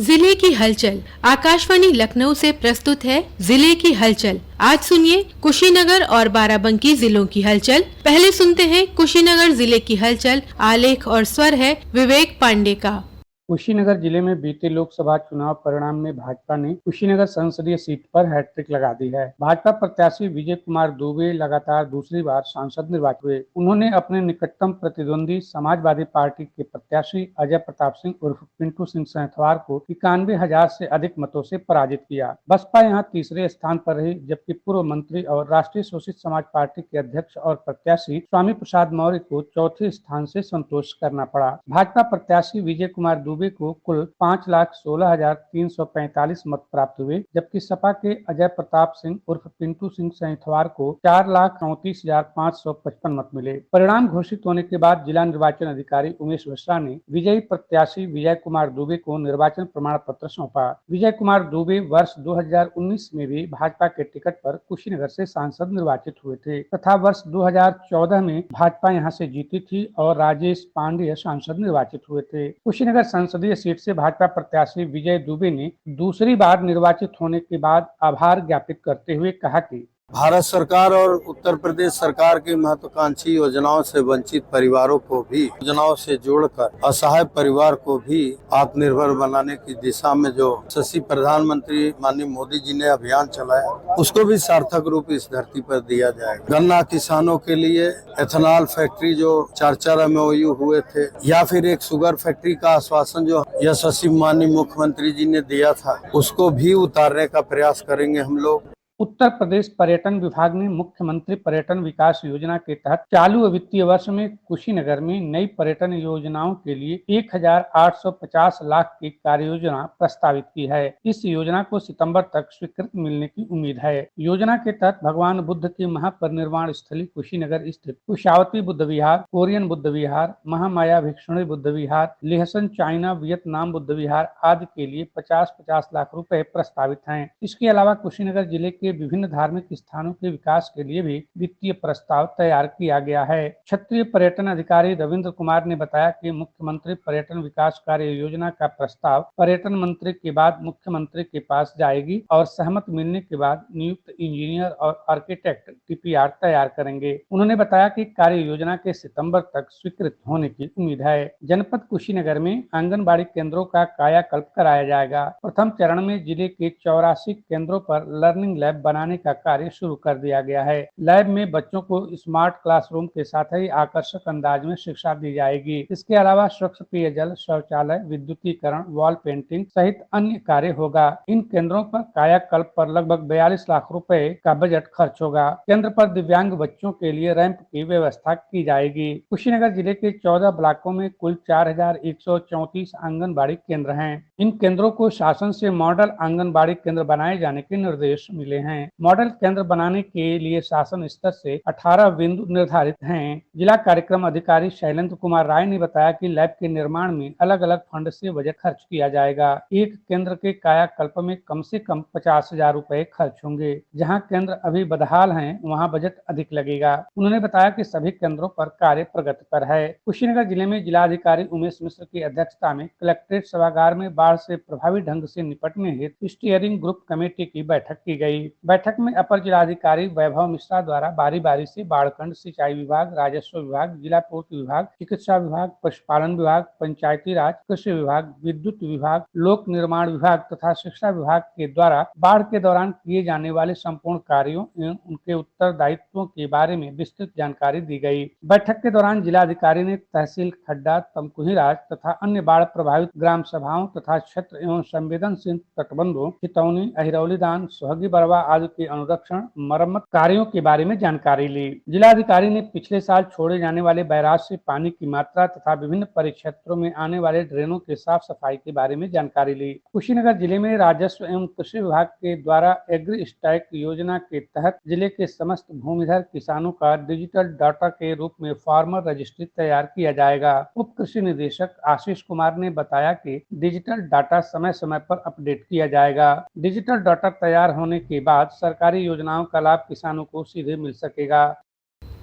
जिले की हलचल। आकाशवाणी लखनऊ से प्रस्तुत है जिले की हलचल। आज सुनिए कुशीनगर और बाराबंकी जिलों की हलचल। पहले सुनते हैं कुशीनगर जिले की हलचल। आलेख और स्वर है विवेक पांडे का। कुशीनगर जिले में बीते लोकसभा चुनाव परिणाम में भाजपा ने कुशीनगर संसदीय सीट पर हैट्रिक लगा दी है। भाजपा प्रत्याशी विजय कुमार दुबे लगातार दूसरी बार सांसद निर्वाचित हुए। उन्होंने अपने निकटतम प्रतिद्वंदी समाजवादी पार्टी के प्रत्याशी अजय प्रताप सिंह उर्फ पिंटू सिंह सेंथवार को 91,000 से अधिक मतों से पराजित किया। बसपा यहां तीसरे स्थान पर रही, जबकि पूर्व मंत्री और राष्ट्रीय शोषित समाज पार्टी के अध्यक्ष और प्रत्याशी स्वामी प्रसाद मौर्य को चौथे स्थान से संतोष करना पड़ा। भाजपा प्रत्याशी विजय कुमार दुबे को कुल 5,16,345 मत प्राप्त हुए, जबकि सपा के अजय प्रताप सिंह उर्फ पिंटू सिंह सेंथवार को 4,34,555 मत मिले। परिणाम घोषित होने के बाद जिला निर्वाचन अधिकारी उमेश मिश्रा ने विजयी प्रत्याशी विजय कुमार दुबे को निर्वाचन प्रमाण पत्र सौंपा। विजय कुमार दुबे वर्ष 2019 में भी भाजपा के टिकट पर कुशीनगर से सांसद निर्वाचित हुए थे तथा वर्ष 2014 में भाजपा यहां से जीती थी और राजेश पांडेय सांसद निर्वाचित हुए थे। कुशीनगर संसदीय सीट से भाजपा प्रत्याशी विजय दुबे ने दूसरी बार निर्वाचित होने के बाद आभार ज्ञापित करते हुए कहा कि भारत सरकार और उत्तर प्रदेश सरकार की महत्वाकांक्षी योजनाओं से वंचित परिवारों को भी योजनाओं से जोड़कर असहाय परिवार को भी आत्मनिर्भर बनाने की दिशा में जो यशस्वी प्रधानमंत्री माननीय मोदी जी ने अभियान चलाया, उसको भी सार्थक रूप इस धरती पर दिया जाएगा। गन्ना किसानों के लिए एथेनॉल फैक्ट्री जो 4 MOU हुए थे, या फिर एक शुगर फैक्ट्री का आश्वासन जो यशस्वी माननीय मुख्यमंत्री जी ने दिया था, उसको भी उतारने का प्रयास करेंगे हम लोग। उत्तर प्रदेश पर्यटन विभाग ने मुख्यमंत्री पर्यटन विकास योजना के तहत चालू वित्तीय वर्ष में कुशीनगर में नई पर्यटन योजनाओं के लिए 1,850 लाख की कार्य योजना प्रस्तावित की है। इस योजना को सितंबर तक स्वीकृति मिलने की उम्मीद है। योजना के तहत भगवान बुद्ध की महापरिनिर्वाण स्थली कुशीनगर स्थित कुशावती बुद्ध विहार, कोरियन बुद्ध विहार, महामाया भिक्षुणी बुद्ध विहार, लिहसन चाइना वियतनाम बुद्ध विहार आदि के लिए 50-50 लाख रुपए प्रस्तावित हैं। इसके अलावा कुशीनगर जिले के विभिन्न धार्मिक स्थानों के विकास के लिए भी वित्तीय प्रस्ताव तैयार किया गया है। क्षेत्रीय पर्यटन अधिकारी रविंद्र कुमार ने बताया कि मुख्यमंत्री पर्यटन विकास कार्य योजना का प्रस्ताव पर्यटन मंत्री के बाद मुख्यमंत्री के पास जाएगी और सहमत मिलने के बाद नियुक्त इंजीनियर और आर्किटेक्ट TPR तैयार करेंगे। उन्होंने बताया कि कार्य योजना के सितंबर तक स्वीकृत होने की उम्मीद है। जनपद कुशीनगर में आंगनबाड़ी केंद्रों का कायाकल्प कराया जाएगा। प्रथम चरण में जिले के 84 केंद्रों पर लर्निंग लैब बनाने का कार्य शुरू कर दिया गया है। लैब में बच्चों को स्मार्ट क्लासरूम के साथ ही आकर्षक अंदाज में शिक्षा दी जाएगी। इसके अलावा स्वच्छ पेयजल, शौचालय, विद्युतीकरण, वॉल पेंटिंग सहित अन्य कार्य होगा। इन केंद्रों पर कायाकल्प पर लगभग 42 लाख रुपए का बजट खर्च होगा। केंद्र पर दिव्यांग बच्चों के लिए रैंप की व्यवस्था की जाएगी। कुशीनगर जिले के 14 ब्लॉकों में कुल 4,134 आंगनबाड़ी केंद्र हैं। इन केंद्रों को शासन से मॉडल आंगनबाड़ी केंद्र बनाए जाने के निर्देश मिले हैं। मॉडल केंद्र बनाने के लिए शासन स्तर से 18 बिंदु निर्धारित हैं। जिला कार्यक्रम अधिकारी शैलेंद्र कुमार राय ने बताया कि लैब के निर्माण में अलग अलग फंड से बजट खर्च किया जाएगा। एक केंद्र के कायाकल्प में कम से कम 50,000 रुपए खर्च होंगे। जहां केंद्र अभी बदहाल हैं, वहां बजट अधिक लगेगा। उन्होंने बताया कि सभी केंद्रों पर कार्य प्रगति पर है। कुशीनगर जिले में जिलाधिकारी उमेश मिश्र की अध्यक्षता में कलेक्ट्रेट सभागार में बाढ़ से प्रभावी ढंग से निपटने हेतु स्टीयरिंग ग्रुप कमेटी की बैठक की गई। बैठक में अपर जिलाधिकारी वैभव मिश्रा द्वारा बारी बारी से बाढ़खंड, सिंचाई विभाग, राजस्व विभाग, जिला पूर्ति विभाग, चिकित्सा विभाग, पशुपालन विभाग, पंचायती राज, कृषि विभाग, विद्युत विभाग, लोक निर्माण विभाग तथा शिक्षा विभाग के द्वारा बाढ़ के दौरान किए जाने वाले संपूर्ण कार्यों एवं उनके उत्तरदायित्वों के बारे में विस्तृत जानकारी दी गई। बैठक के दौरान जिलाधिकारी ने तहसील खड्डा, तमकुहीराज तथा अन्य बाढ़ प्रभावित ग्राम सभाओं तथा क्षेत्र एवं संवेदनशील तटबंधों, चितौनी, अहिरौलीदान, सुहगी बरवा आदि के अनुरक्षण, मरम्मत कार्यों के बारे में जानकारी ली। जिलाधिकारी ने पिछले साल छोड़े जाने वाले बैराज से पानी की मात्रा तथा विभिन्न परिक्षेत्रों में आने वाले ड्रेनों के साफ सफाई के बारे में जानकारी ली। कुशीनगर जिले में राजस्व एवं कृषि विभाग के द्वारा एग्री स्टैक योजना के तहत जिले के समस्त भूमिधर किसानों का डिजिटल डाटा के रूप में फार्मर रजिस्ट्री तैयार किया जाएगा। उप कृषि निदेशक आशीष कुमार ने बताया कि डिजिटल डाटा समय समय पर अपडेट किया जाएगा। डिजिटल डाटा तैयार होने के बाद सरकारी योजनाओं का लाभ किसानों को सीधे मिल सकेगा।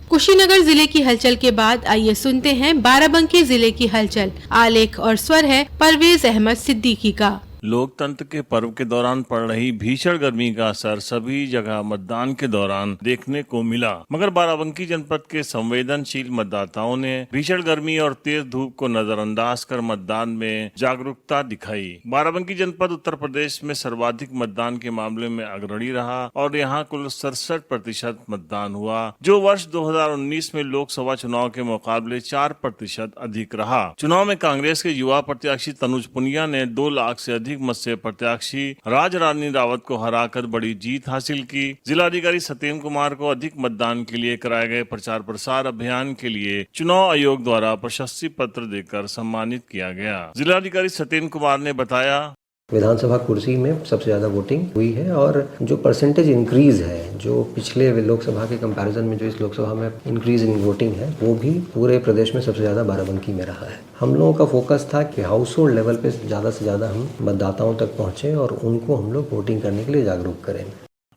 कुशीनगर जिले की हलचल के बाद आइए सुनते हैं बाराबंकी जिले की हलचल। आलेख और स्वर है परवेज अहमद सिद्दीकी का। लोकतंत्र के पर्व के दौरान पड़ रही भीषण गर्मी का असर सभी जगह मतदान के दौरान देखने को मिला, मगर बाराबंकी जनपद के संवेदनशील मतदाताओं ने भीषण गर्मी और तेज धूप को नजरअंदाज कर मतदान में जागरूकता दिखाई। बाराबंकी जनपद उत्तर प्रदेश में सर्वाधिक मतदान के मामले में अग्रणी रहा और यहाँ कुल 67% मतदान हुआ, जो वर्ष 2019 में लोकसभा चुनाव के मुकाबले 4% अधिक रहा। चुनाव में कांग्रेस के युवा प्रत्याशी तनुज पुनिया ने 2 लाख से अधिक मत से प्रत्याशी राज रानी रावत को हराकर बड़ी जीत हासिल की। जिलाधिकारी सत्येंद्र कुमार को अधिक मतदान के लिए कराए गए प्रचार प्रसार अभियान के लिए चुनाव आयोग द्वारा प्रशस्ति पत्र देकर सम्मानित किया गया। जिलाधिकारी सत्येंद्र कुमार ने बताया, विधानसभा कुर्सी में सबसे ज्यादा वोटिंग हुई है और जो परसेंटेज इंक्रीज है, जो पिछले लोकसभा के कंपैरिजन में जो इस लोकसभा में इंक्रीज इन वोटिंग है, वो भी पूरे प्रदेश में सबसे ज्यादा बाराबंकी में रहा है। हम लोगों का फोकस था कि हाउस होल्ड लेवल पे ज्यादा से ज्यादा हम मतदाताओं तक पहुंचे और उनको हम लोग वोटिंग करने के लिए जागरूक करें।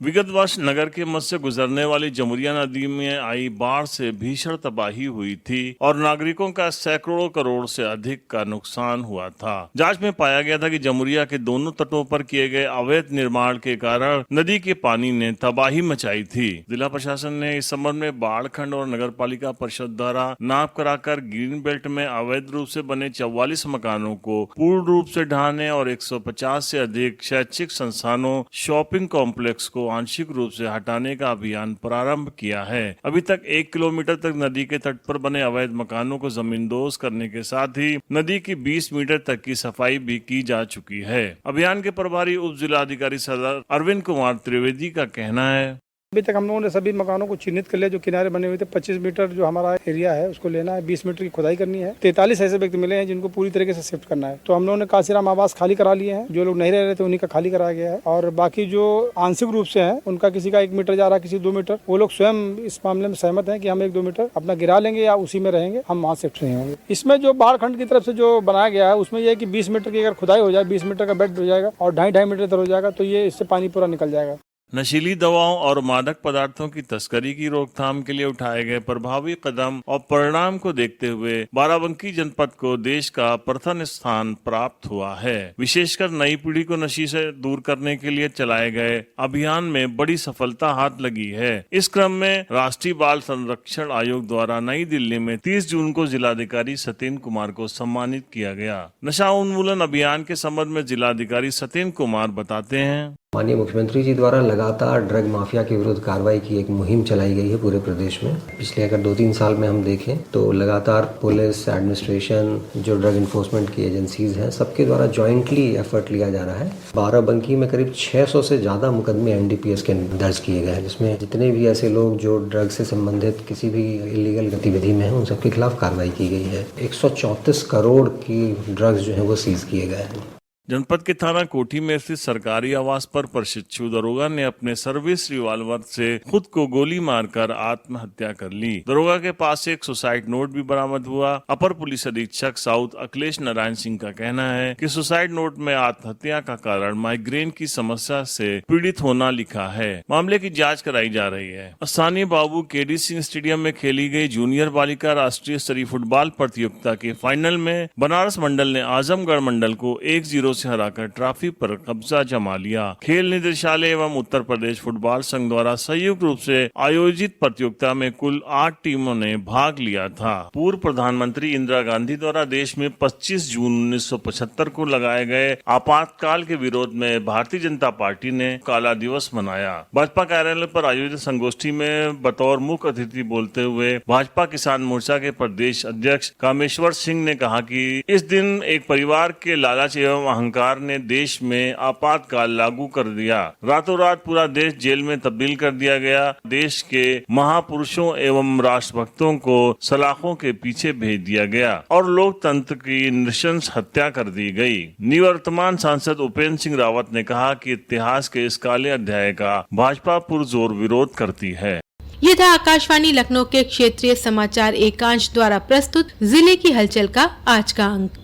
विगत वर्ष नगर के मध्य से गुजरने वाली जमुरिया नदी में आई बाढ़ से भीषण तबाही हुई थी और नागरिकों का सैकड़ों करोड़ से अधिक का नुकसान हुआ था। जांच में पाया गया था कि जमुरिया के दोनों तटों पर किए गए अवैध निर्माण के कारण नदी के पानी ने तबाही मचाई थी। जिला प्रशासन ने इस संबंध में बाढ़ खंड और नगर पालिका परिषद द्वारा नाप कराकर ग्रीन बेल्ट में अवैध रूप से बने 44 मकानों को पूर्ण रूप से ढहाने और 150 से अधिक शैक्षिक संस्थानों, शॉपिंग कॉम्प्लेक्स को आंशिक रूप से हटाने का अभियान प्रारंभ किया है। अभी तक 1 किलोमीटर तक नदी के तट पर बने अवैध मकानों को जमींदोज करने के साथ ही नदी की 20 मीटर तक की सफाई भी की जा चुकी है। अभियान के प्रभारी उप जिलाधिकारी सदर अरविंद कुमार त्रिवेदी का कहना है, अभी तक हम लोगों ने सभी मकानों को चिन्हित कर लिया जो किनारे बने हुए थे। 25 मीटर जो हमारा एरिया है उसको लेना है, 20 मीटर की खुदाई करनी है। 43 ऐसे व्यक्ति मिले हैं जिनको पूरी तरीके से शिफ्ट करना है। तो हम लोगों ने काशीराम आवास खाली करा लिए हैं, जो लोग नहीं रह रहे थे उन्हीं का खाली कराया गया है। और बाकी जो आंशिक रूप से हैं उनका किसी का 1 मीटर जा रहा है, किसी 2 मीटर, वो लोग स्वयं इस मामले में सहमत है कि हम 1-2 मीटर अपना गिरा लेंगे या उसी में रहेंगे, हम वहाँ शिफ्ट नहीं होंगे। इसमें जो बाढ़ खंड की तरफ से जो बनाया गया है उसमें यह है कि 20 मीटर की अगर खुदाई हो जाए, 20 मीटर का बेड हो जाएगा और 2.5 मीटर तक हो जाएगा, तो ये इससे पानी पूरा निकल जाएगा। नशीली दवाओं और मादक पदार्थों की तस्करी की रोकथाम के लिए उठाए गए प्रभावी कदम और परिणाम को देखते हुए बाराबंकी जनपद को देश का प्रथम स्थान प्राप्त हुआ है। विशेषकर नई पीढ़ी को नशे से दूर करने के लिए चलाए गए अभियान में बड़ी सफलता हाथ लगी है। इस क्रम में राष्ट्रीय बाल संरक्षण आयोग द्वारा नई दिल्ली में 30 जून को जिलाधिकारी सत्येंद्र कुमार को सम्मानित किया गया। नशा उन्मूलन अभियान के संबंध में जिलाधिकारी सत्येंद्र कुमार बताते हैं, माननीय मुख्यमंत्री जी द्वारा लगातार ड्रग माफिया के विरुद्ध कार्रवाई की एक मुहिम चलाई गई है पूरे प्रदेश में। पिछले अगर 2-3 साल में हम देखें तो लगातार पुलिस, एडमिनिस्ट्रेशन, जो ड्रग इन्फोर्समेंट की एजेंसीज हैं, सबके द्वारा जॉइंटली एफर्ट लिया जा रहा है। बाराबंकी में करीब 600 से ज्यादा मुकदमे एनडीपीएस के दर्ज किए गए हैं, जिसमें जितने भी ऐसे लोग जो ड्रग से संबंधित किसी भी इलीगल गतिविधि में हैं उन सबके खिलाफ कार्रवाई की गई है। 134 करोड़ की ड्रग्स जो है वो सीज किए गए हैं। जनपद के थाना कोठी में स्थित सरकारी आवास पर प्रशिक्षु दरोगा ने अपने सर्विस रिवॉल्वर से खुद को गोली मारकर आत्महत्या कर ली। दरोगा के पास से एक सुसाइड नोट भी बरामद हुआ। अपर पुलिस अधीक्षक साउथ अखिलेश नारायण सिंह का कहना है कि सुसाइड नोट में आत्महत्या का कारण माइग्रेन की समस्या से पीड़ित होना लिखा है। मामले की जाँच कराई जा रही है। स्थानीय बाबू केडी सिंह स्टेडियम में खेली गई जूनियर बालिका राष्ट्रीय स्तरीय फुटबॉल प्रतियोगिता के फाइनल में बनारस मंडल ने आजमगढ़ मंडल को 1-0 से हराकर ट्रॉफी पर कब्जा जमा लिया। खेल निदेशालय एवं उत्तर प्रदेश फुटबॉल संघ द्वारा संयुक्त रूप से आयोजित प्रतियोगिता में कुल 8 टीमों ने भाग लिया था। पूर्व प्रधानमंत्री इंदिरा गांधी द्वारा देश में 25 जून 1975 को लगाए गए आपातकाल के विरोध में भारतीय जनता पार्टी ने काला दिवस मनाया। भाजपा कार्यालय पर आयोजित संगोष्ठी में बतौर मुख्य अतिथि बोलते हुए भाजपा किसान मोर्चा के प्रदेश अध्यक्ष कामेश्वर सिंह ने कहा कि इस दिन एक परिवार के लालच एवं सरकार ने देश में आपातकाल लागू कर दिया। रातों रात पूरा देश जेल में तब्दील कर दिया गया। देश के महापुरुषों एवं राष्ट्रभक्तों को सलाखों के पीछे भेज दिया गया और लोकतंत्र की नृशंस हत्या कर दी गई। निवर्तमान सांसद उपेंद्र सिंह रावत ने कहा कि इतिहास के इस काले अध्याय का भाजपा पुरजोर विरोध करती है। ये था आकाशवाणी लखनऊ के क्षेत्रीय समाचार एकांश द्वारा प्रस्तुत जिले की हलचल का आज का अंक।